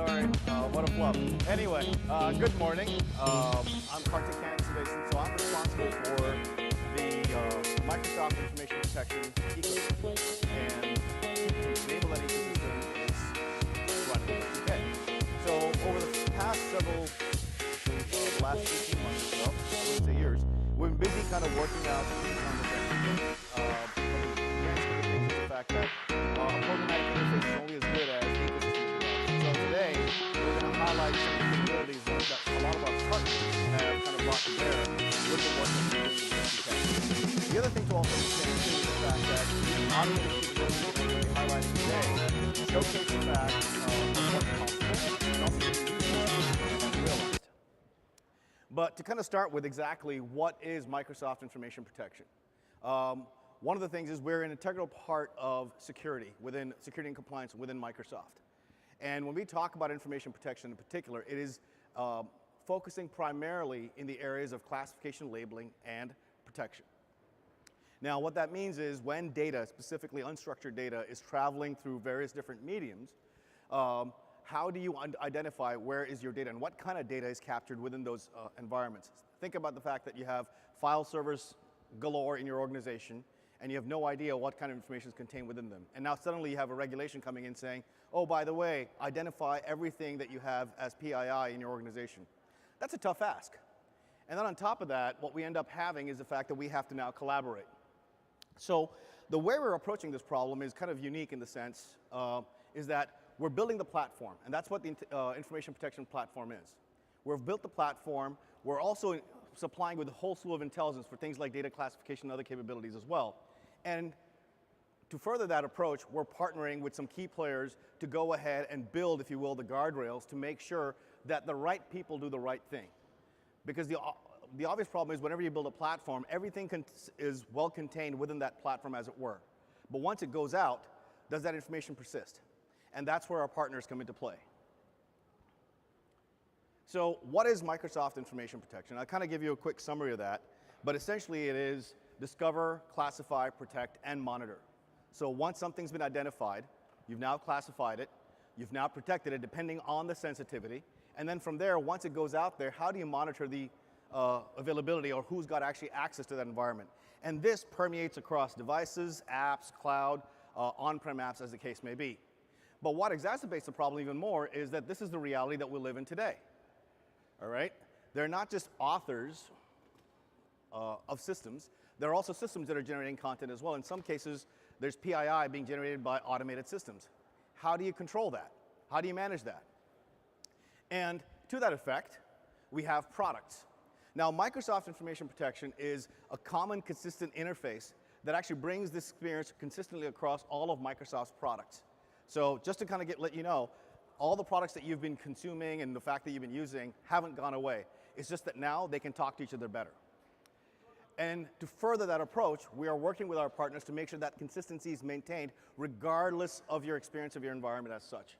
sorry. What a flub. Anyway, good morning. I'm Kartik so I'm responsible for the Microsoft Information Protection ecosystem. And to enable that ecosystem is running okay. So over the past several, the last 18 months or so, I wouldn't say years, we've been busy kind of working out the fact that programmatic interface is only as good as the ecosystem develops. So today, we're going to highlight some of the capabilities that a lot of our partners have kind of brought to bear with the work that we're doing with SDK. The other thing to also understand too is the fact that the automated capabilities that we're going to be highlighting today showcase the fact of what's possible and also the realized. But to kind of start with exactly what is Microsoft Information Protection. One of the things is we're an integral part of security and compliance within Microsoft. And when we talk about information protection in particular, it is focusing primarily in the areas of classification, labeling, and protection. Now, what that means is when data, specifically unstructured data, is traveling through various different mediums, how do you identify where is your data and what kind of data is captured within those environments? Think about the fact that you have file servers galore in your organization, and you have no idea what kind of information is contained within them. And now suddenly you have a regulation coming in saying, oh, by the way, identify everything that you have as PII in your organization. That's a tough ask. And then on top of that, what we end up having is the fact that we have to now collaborate. So the way we're approaching this problem is kind of unique in the sense is that we're building the platform, and that's what the information protection platform is. We've built the platform. We're also supplying with a whole slew of intelligence for things like data classification and other capabilities as well. And to further that approach, we're partnering with some key players to go ahead and build, if you will, the guardrails to make sure that the right people do the right thing. Because the obvious problem is whenever you build a platform, everything is well contained within that platform, as it were. But once it goes out, does that information persist? And that's where our partners come into play. So what is Microsoft Information Protection? I'll kind of give you a quick summary of that. But essentially, it is discover, classify, protect, and monitor. So once something's been identified, you've now classified it, you've now protected it depending on the sensitivity, and then from there, once it goes out there, how do you monitor the availability or who's got actually access to that environment? And this permeates across devices, apps, cloud, on-prem apps, as the case may be. But what exacerbates the problem even more is that this is the reality that we live in today. All right? They're not just authors of systems. There are also systems that are generating content as well. In some cases, there's PII being generated by automated systems. How do you control that? How do you manage that? And to that effect, we have products. Now, Microsoft Information Protection is a common, consistent interface that actually brings this experience consistently across all of Microsoft's products. So just to kind of let you know, all the products that you've been consuming and the fact that you've been using haven't gone away. It's just that now they can talk to each other better. And to further that approach, we are working with our partners to make sure that consistency is maintained regardless of your experience of your environment as such.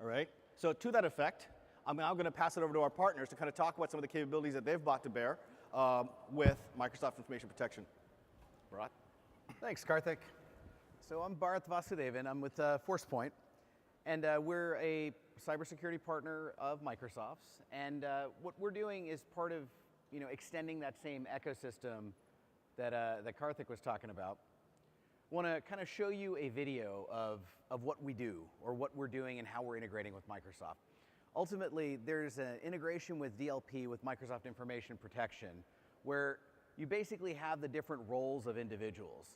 All right? So to that effect, I'm now going to pass it over to our partners to kind of talk about some of the capabilities that they've brought to bear with Microsoft Information Protection. Bharat? Thanks, Karthik. So I'm Bharat Vasudevan. I'm with ForcePoint. And we're a cybersecurity partner of Microsoft's. And what we're doing is part of extending that same ecosystem that Karthik was talking about. I want to kind of show you a video of what we do, or what we're doing and how we're integrating with Microsoft. Ultimately, there's an integration with DLP, with Microsoft Information Protection, where you basically have the different roles of individuals.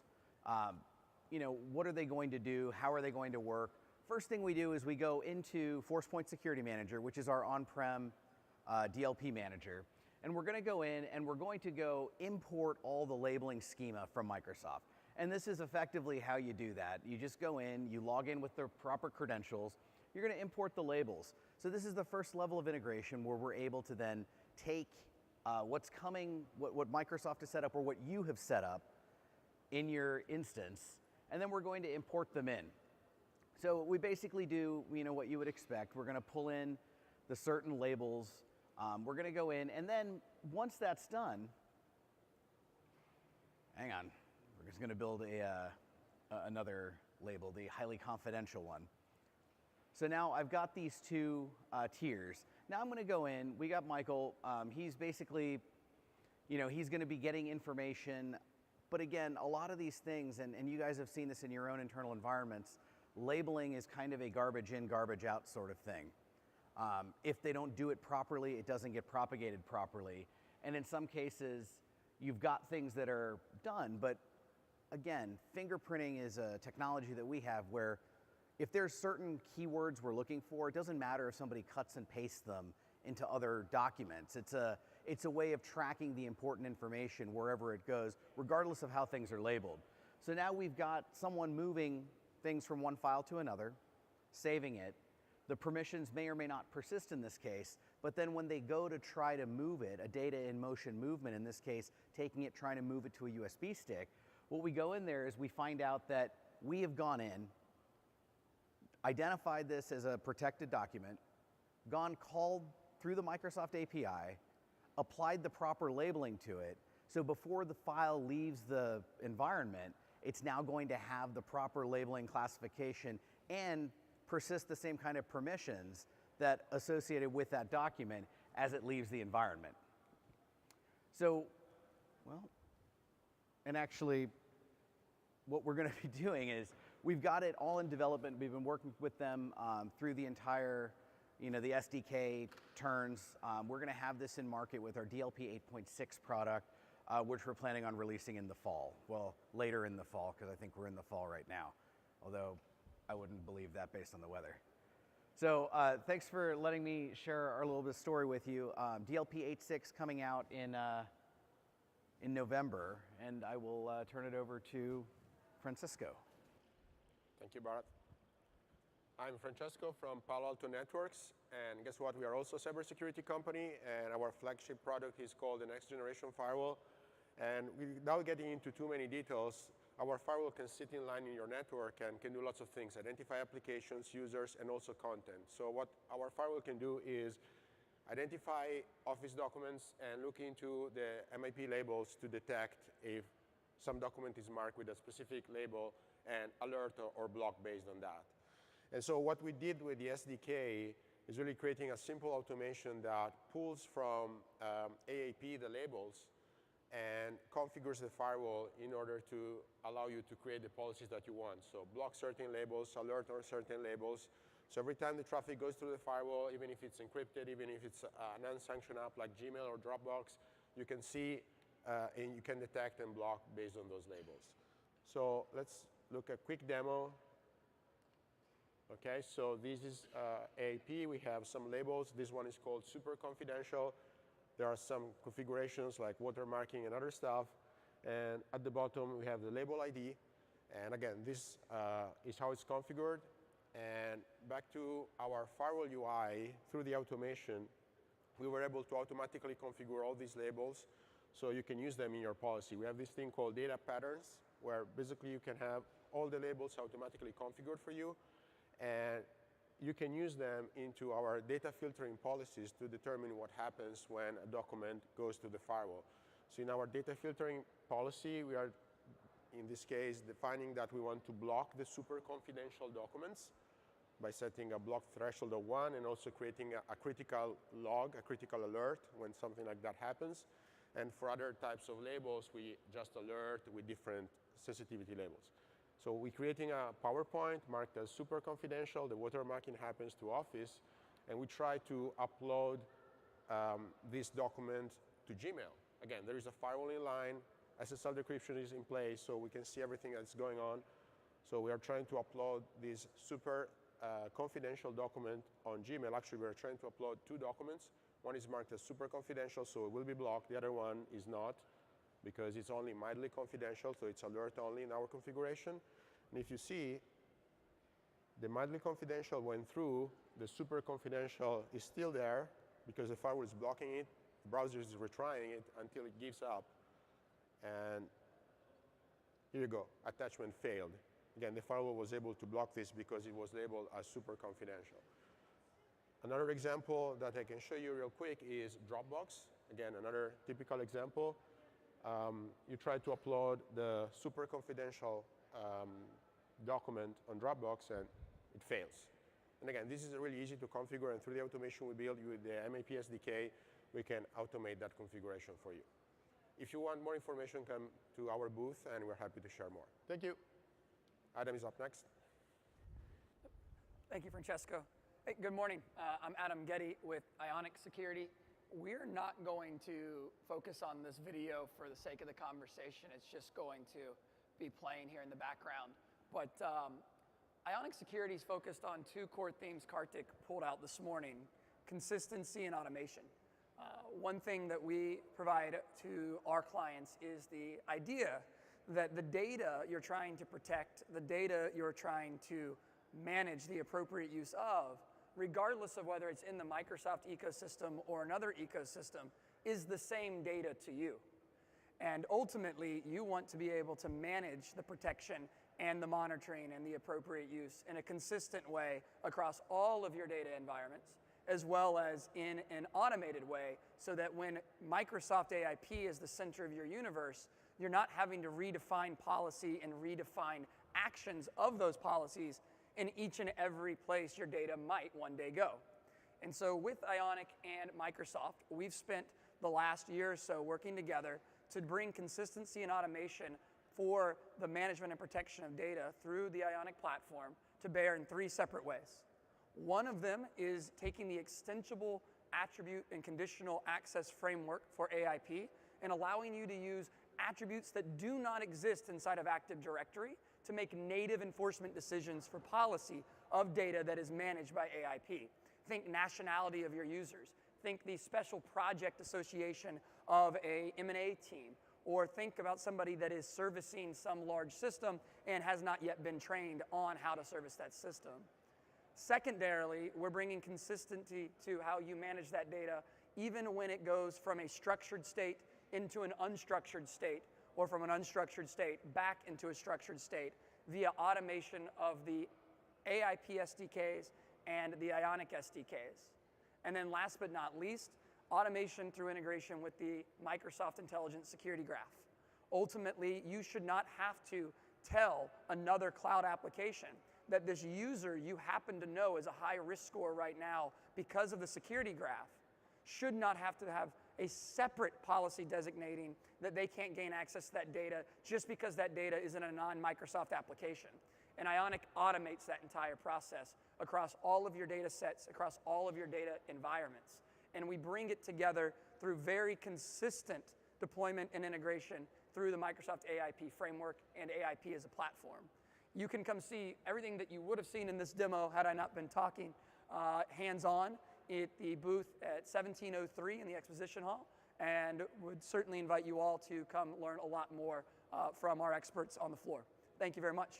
What are they going to do? How are they going to work? First thing we do is we go into ForcePoint Security Manager, which is our on-prem DLP manager. And we're going to go in and we're going to go import all the labeling schema from Microsoft. And this is effectively how you do that. You just go in, you log in with the proper credentials, you're going to import the labels. So this is the first level of integration where we're able to then take what's coming, what Microsoft has set up or what you have set up in your instance, and then we're going to import them in. So we basically do what you would expect. We're going to pull in the certain labels. We're going to go in, and then once that's done, hang on, we're just going to build another label, the highly confidential one. So now I've got these two tiers. Now I'm going to go in. We got Michael. He's basically, he's going to be getting information. But again, a lot of these things, and you guys have seen this in your own internal environments, labeling is kind of a garbage in, garbage out sort of thing. If they don't do it properly, it doesn't get propagated properly. And in some cases, you've got things that are done, but again, fingerprinting is a technology that we have where if there's certain keywords we're looking for, it doesn't matter if somebody cuts and pastes them into other documents. It's a way of tracking the important information wherever it goes, regardless of how things are labeled. So now we've got someone moving things from one file to another, saving it. The permissions may or may not persist in this case, but then when they go to try to move it, a data in motion movement, in this case, taking it, trying to move it to a USB stick, what we go in there is we find out that we have gone in, identified this as a protected document, called through the Microsoft API, applied the proper labeling to it, so before the file leaves the environment, it's now going to have the proper labeling classification and persist the same kind of permissions that associated with that document as it leaves the environment. So, and actually, what we're going to be doing is we've got it all in development. We've been working with them through the entire, the SDK turns. We're going to have this in market with our DLP 8.6 product, which we're planning on releasing in the fall. Well, later in the fall, because I think we're in the fall right now, although I wouldn't believe that based on the weather. So thanks for letting me share our little bit of story with you. DLP 8.6 coming out in November, and I will turn it over to Francisco. Thank you, Bharat. I'm Francesco from Palo Alto Networks, and guess what? We are also a cybersecurity company, and our flagship product is called the Next Generation Firewall. And without getting into too many details, our firewall can sit in line in your network and can do lots of things, identify applications, users, and also content. So what our firewall can do is identify Office documents and look into the MIP labels to detect if some document is marked with a specific label and alert or block based on that. And so what we did with the SDK is really creating a simple automation that pulls from AAP the labels and configures the firewall in order to allow you to create the policies that you want. So block certain labels, alert on certain labels. So every time the traffic goes through the firewall, even if it's encrypted, even if it's an unsanctioned app like Gmail or Dropbox, you can see and you can detect and block based on those labels. So let's look at a quick demo. Okay, so this is AAP. We have some labels. This one is called super confidential. There are some configurations like watermarking and other stuff. And at the bottom, we have the label ID. And again, this is how it's configured. And back to our firewall UI, through the automation, we were able to automatically configure all these labels so you can use them in your policy. We have this thing called data patterns, where basically you can have all the labels automatically configured for you. And you can use them into our data filtering policies to determine what happens when a document goes to the firewall. So in our data filtering policy, we are, in this case, defining that we want to block the super confidential documents by setting a block threshold of 1 and also creating a critical log, a critical alert when something like that happens. And for other types of labels, we just alert with different sensitivity labels. So we're creating a PowerPoint marked as super confidential. The watermarking happens to Office. And we try to upload this document to Gmail. Again, there is a firewall in line. SSL decryption is in place, so we can see everything that's going on. So we are trying to upload this super confidential document on Gmail. Actually, we are trying to upload 2 documents. One is marked as super confidential, so it will be blocked. The other one is not, because it's only mildly confidential, so it's alert only in our configuration. And if you see, the mildly confidential went through, the super confidential is still there because the firewall is blocking it, the browser is retrying it until it gives up. And here you go, attachment failed. Again, the firewall was able to block this because it was labeled as super confidential. Another example that I can show you real quick is Dropbox. Again, another typical example. You try to upload the super confidential document on Dropbox and it fails. And again, this is really easy to configure, and through the automation we build with the MAP SDK, we can automate that configuration for you. If you want more information, come to our booth, and we're happy to share more. Thank you. Adam is up next. Thank you, Francesco. Hey, good morning. I'm Adam Getty with Identity-Security. We're not going to focus on this video for the sake of the conversation. It's just going to be playing here in the background. But Identity-Security is focused on two core themes Karthik pulled out this morning: consistency and automation. One thing that we provide to our clients is the idea that the data you're trying to protect, the data you're trying to manage the appropriate use of, regardless of whether it's in the Microsoft ecosystem or another ecosystem, is the same data to you. And ultimately, you want to be able to manage the protection and the monitoring and the appropriate use in a consistent way across all of your data environments, as well as in an automated way, so that when Microsoft AIP is the center of your universe, you're not having to redefine policy and redefine actions of those policies in each and every place your data might one day go. And so with Ionic and Microsoft, we've spent the last year or so working together to bring consistency and automation for the management and protection of data through the Ionic platform to bear in three separate ways. One of them is taking the extensible attribute and conditional access framework for AIP and allowing you to use attributes that do not exist inside of Active Directory to make native enforcement decisions for policy of data that is managed by AIP. Think nationality of your users. Think the special project association of a M&A team. Or think about somebody that is servicing some large system and has not yet been trained on how to service that system. Secondarily, we're bringing consistency to how you manage that data, even when it goes from a structured state into an unstructured state, or from an unstructured state back into a structured state via automation of the AIP SDKs and the Ionic SDKs. And then last but not least, automation through integration with the Microsoft Intelligent Security Graph. Ultimately, you should not have to tell another cloud application that this user you happen to know is a high risk score right now because of the security graph should not have to have a separate policy designating that they can't gain access to that data just because that data is in a non-Microsoft application. And Ionic automates that entire process across all of your data sets, across all of your data environments. And we bring it together through very consistent deployment and integration through the Microsoft AIP framework and AIP as a platform. You can come see everything that you would have seen in this demo had I not been talking hands-on at the booth at 1703 in the exposition hall, and would certainly invite you all to come learn a lot more from our experts on the floor. Thank you very much.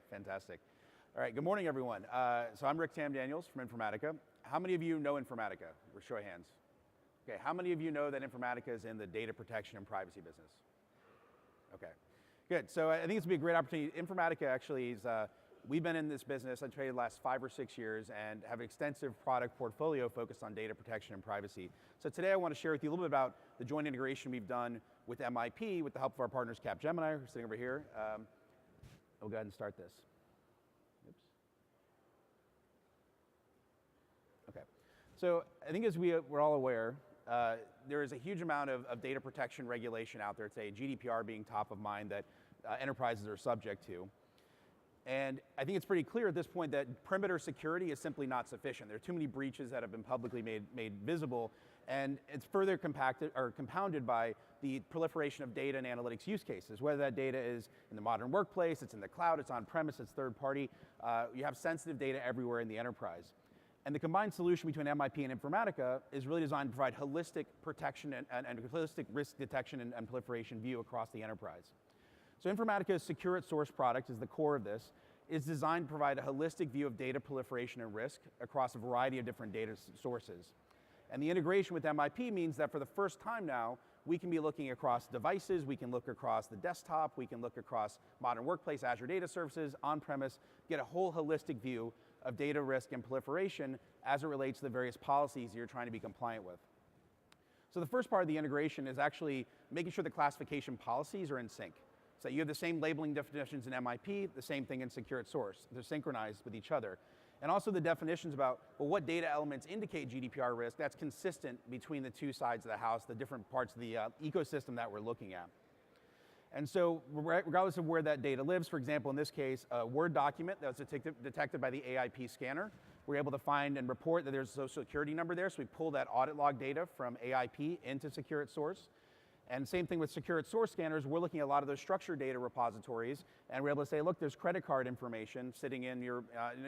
Fantastic. All right, good morning, everyone. So I'm Rick Tam-Daniels from Informatica. How many of you know Informatica? Show of hands. Okay, how many of you know that Informatica is in the data protection and privacy business? Okay, good. So I think it's going to be a great opportunity. Informatica actually is, we've been in this business, I'd say the last 5 or 6 years, and have an extensive product portfolio focused on data protection and privacy. So today I want to share with you a little bit about the joint integration we've done with MIP with the help of our partners Capgemini, who's sitting over here. We'll go ahead and start this. Oops. Okay. So I think as we're all aware, there is a huge amount of data protection regulation out there today, GDPR being top of mind that enterprises are subject to. And I think it's pretty clear at this point that perimeter security is simply not sufficient. There are too many breaches that have been publicly made visible, and it's further compounded by the proliferation of data and analytics use cases, whether that data is in the modern workplace, it's in the cloud, it's on-premise, it's third-party. You have sensitive data everywhere in the enterprise. And the combined solution between MIP and Informatica is really designed to provide holistic protection and holistic risk detection and proliferation view across the enterprise. So Informatica's Secure at Source product is the core of this. It's designed to provide a holistic view of data proliferation and risk across a variety of different data sources. And the integration with MIP means that for the first time now, we can be looking across devices, we can look across the desktop, we can look across modern workplace, Azure Data Services, on-premise, get a whole holistic view of data risk and proliferation as it relates to the various policies you're trying to be compliant with. So the first part of the integration is actually making sure the classification policies are in sync. So you have the same labeling definitions in MIP, the same thing in Secure at Source. They're synchronized with each other. And also the definitions about, well, what data elements indicate GDPR risk, that's consistent between the two sides of the house, the different parts of the ecosystem that we're looking at. And so regardless of where that data lives, for example, in this case, a Word document that was detected by the AIP scanner, we're able to find and report that there's a social security number there, so we pull that audit log data from AIP into Secure at Source. And same thing with Secure at Source scanners, we're looking at a lot of those structured data repositories, and we're able to say, look, there's credit card information sitting in your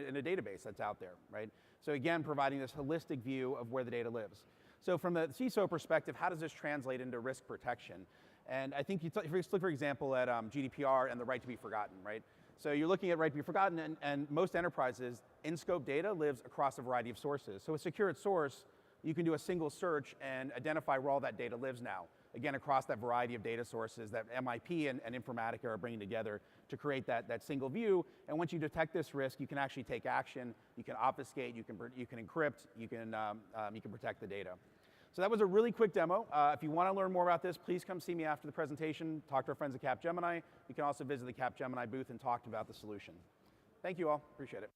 in a database that's out there, right? So again, providing this holistic view of where the data lives. So from the CISO perspective, how does this translate into risk protection? And I think if you look, for example, at GDPR and the right to be forgotten, right? So you're looking at right to be forgotten, and most enterprises, in-scope data lives across a variety of sources. So with Secure at Source, you can do a single search and identify where all that data lives now. Again, across that variety of data sources that MIP and Informatica are bringing together to create that single view. And once you detect this risk, you can actually take action, you can obfuscate, you can encrypt, you can protect the data. So that was a really quick demo. If you want to learn more about this, please come see me after the presentation, talk to our friends at Capgemini. You can also visit the Capgemini booth and talk about the solution. Thank you all, appreciate it.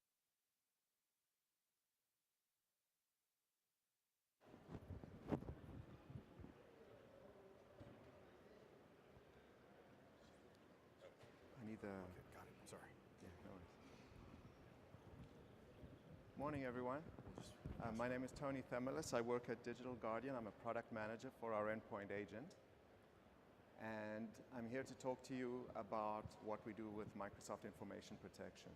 Got it. Sorry. Yeah, no worries. Morning, everyone. My name is Tony Themelis. I work at Digital Guardian. I'm a product manager for our endpoint agent. And I'm here to talk to you about what we do with Microsoft Information Protection.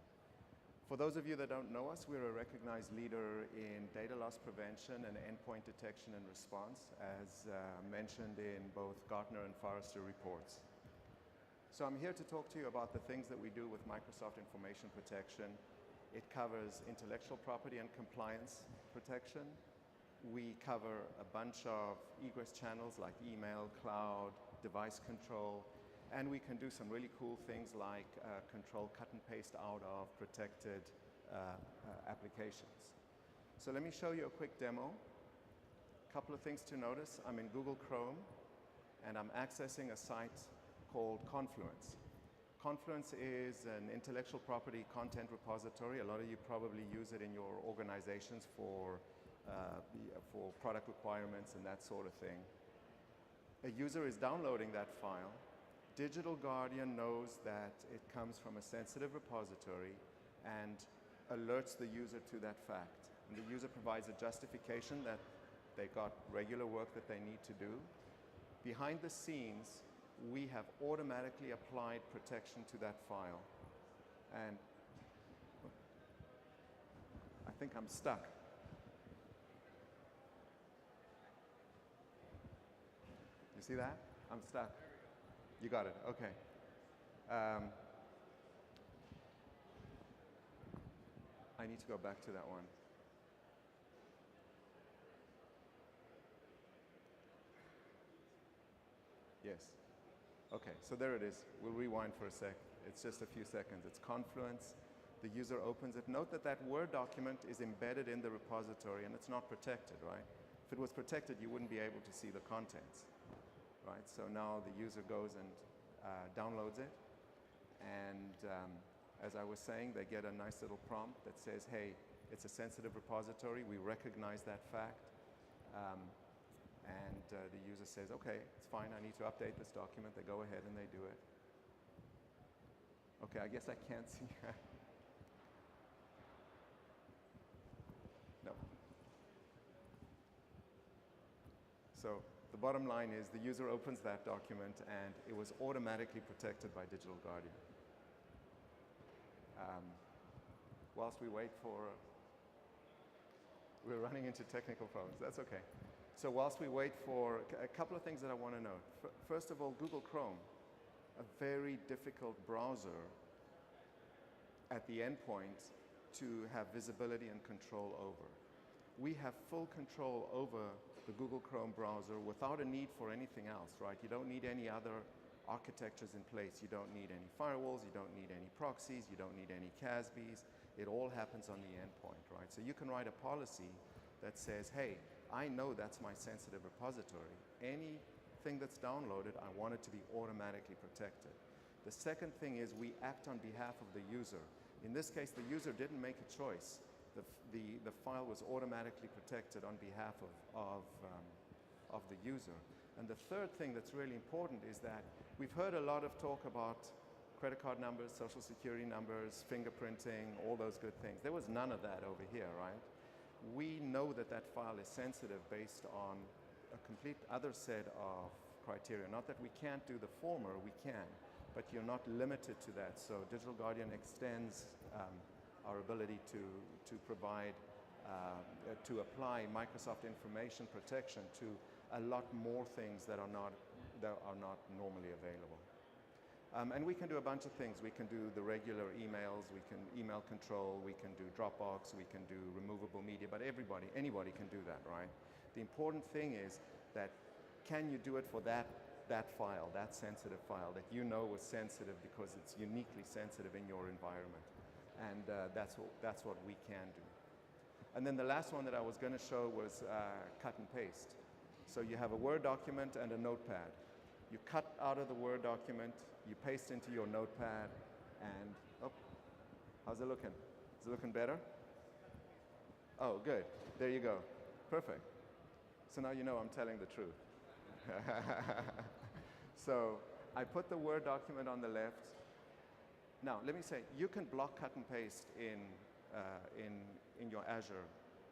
For those of you that don't know us, we're a recognized leader in data loss prevention and endpoint detection and response, as mentioned in both Gartner and Forrester reports. So I'm here to talk to you about the things that we do with Microsoft Information Protection. It covers intellectual property and compliance protection. We cover a bunch of egress channels like email, cloud, device control, and we can do some really cool things like control cut and paste out of protected applications. So let me show you a quick demo. A couple of things to notice. I'm in Google Chrome, and I'm accessing a site called Confluence. Confluence is an intellectual property content repository. A lot of you probably use it in your organizations for product requirements and that sort of thing. A user is downloading that file. Digital Guardian knows that it comes from a sensitive repository and alerts the user to that fact. And the user provides a justification that they got regular work that they need to do. Behind the scenes, we have automatically applied protection to that file. And I think I'm stuck. You see that? I'm stuck. You got it, okay. I need to go back to that one. Yes. Okay, so there it is. We'll rewind for a sec. It's just a few seconds. It's Confluence. The user opens it. Note that that Word document is embedded in the repository and it's not protected, right? If it was protected, you wouldn't be able to see the contents, right? So now the user goes and downloads it. And as I was saying, they get a nice little prompt that says, hey, it's a sensitive repository. We recognize that fact. And the user says, okay, it's fine, I need to update this document. They go ahead and they do it. Okay, I guess I can't see. No. So the bottom line is the user opens that document and it was automatically protected by Digital Guardian. Whilst we wait for We're running into technical problems. That's okay. So whilst we wait for a couple of things that I want to note. First of all, Google Chrome, a very difficult browser at the endpoint to have visibility and control over. We have full control over the Google Chrome browser without a need for anything else, right? You don't need any other architectures in place. You don't need any firewalls, you don't need any proxies, you don't need any CASBs. It all happens on the endpoint, right? So you can write a policy that says, hey, I know that's my sensitive repository. Anything that's downloaded, I want it to be automatically protected. The second thing is we act on behalf of the user. In this case, the user didn't make a choice. The file was automatically protected on behalf of the user. And the third thing that's really important is that we've heard a lot of talk about credit card numbers, social security numbers, fingerprinting, all those good things. There was none of that over here, right? We know that that file is sensitive based on a complete other set of criteria. Not that we can't do the former, we can, but you're not limited to that. So Digital Guardian extends our ability to provide, to apply Microsoft Information Protection to a lot more things that are not normally available. And we can do a bunch of things. We can do the regular emails, we can email control, we can do Dropbox, we can do removable media, but anybody can do that, right? The important thing is that can you do it for that file, that sensitive file that you know was sensitive because it's uniquely sensitive in your environment. And that's what we can do. And then the last one that I was going to show was cut and paste. So you have a Word document and a notepad. You cut out of the Word document, you paste into your notepad, and oh, how's it looking? Is it looking better? Oh, good. There you go. Perfect. So now you know I'm telling the truth. So I put the Word document on the left. Now, let me say, you can block cut and paste in your Azure,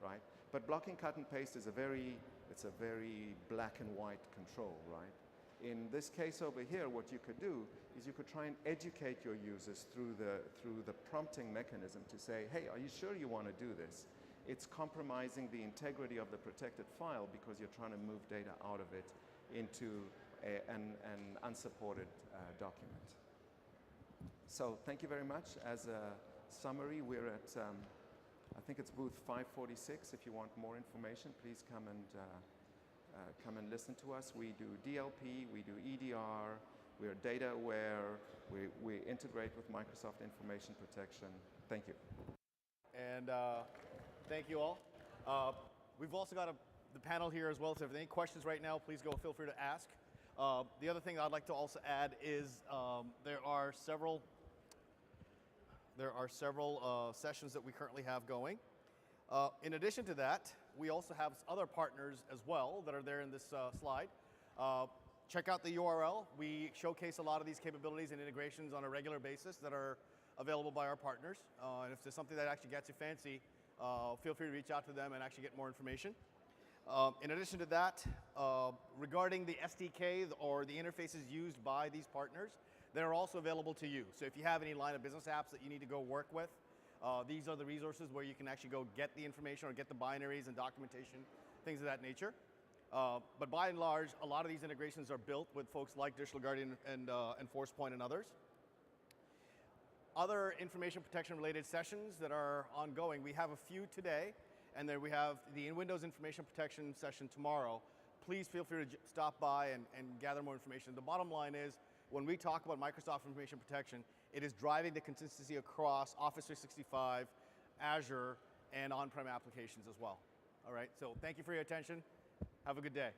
right? But blocking cut and paste is it's a very black and white control, right? In this case over here, what you could do is you could try and educate your users through the prompting mechanism to say, hey, are you sure you want to do this? It's compromising the integrity of the protected file because you're trying to move data out of it into an unsupported document. So thank you very much. As a summary, we're at, I think it's booth 546. If you want more information, please come and listen to us. We do DLP, we do EDR, we're data aware, we integrate with Microsoft Information Protection. Thank you. And thank you all. We've also got the panel here as well, so if there are any questions right now, please feel free to ask. The other thing I'd like to also add is there are several sessions that we currently have going. In addition to that, we also have other partners as well that are there in this slide. Check out the URL. We showcase a lot of these capabilities and integrations on a regular basis that are available by our partners. And if there's something that actually gets you fancy, feel free to reach out to them and actually get more information. In addition to that, regarding the SDK or the interfaces used by these partners, they're also available to you. So if you have any line of business apps that you need to go work with, these are the resources where you can actually go get the information or get the binaries and documentation, things of that nature. But by and large, a lot of these integrations are built with folks like Digital Guardian and ForcePoint and others. Other information protection related sessions that are ongoing, we have a few today, and then we have the Windows Information Protection session tomorrow. Please feel free to stop by and gather more information. The bottom line is, when we talk about Microsoft Information Protection, it is driving the consistency across Office 365, Azure, and on-prem applications as well. All right, so thank you for your attention. Have a good day.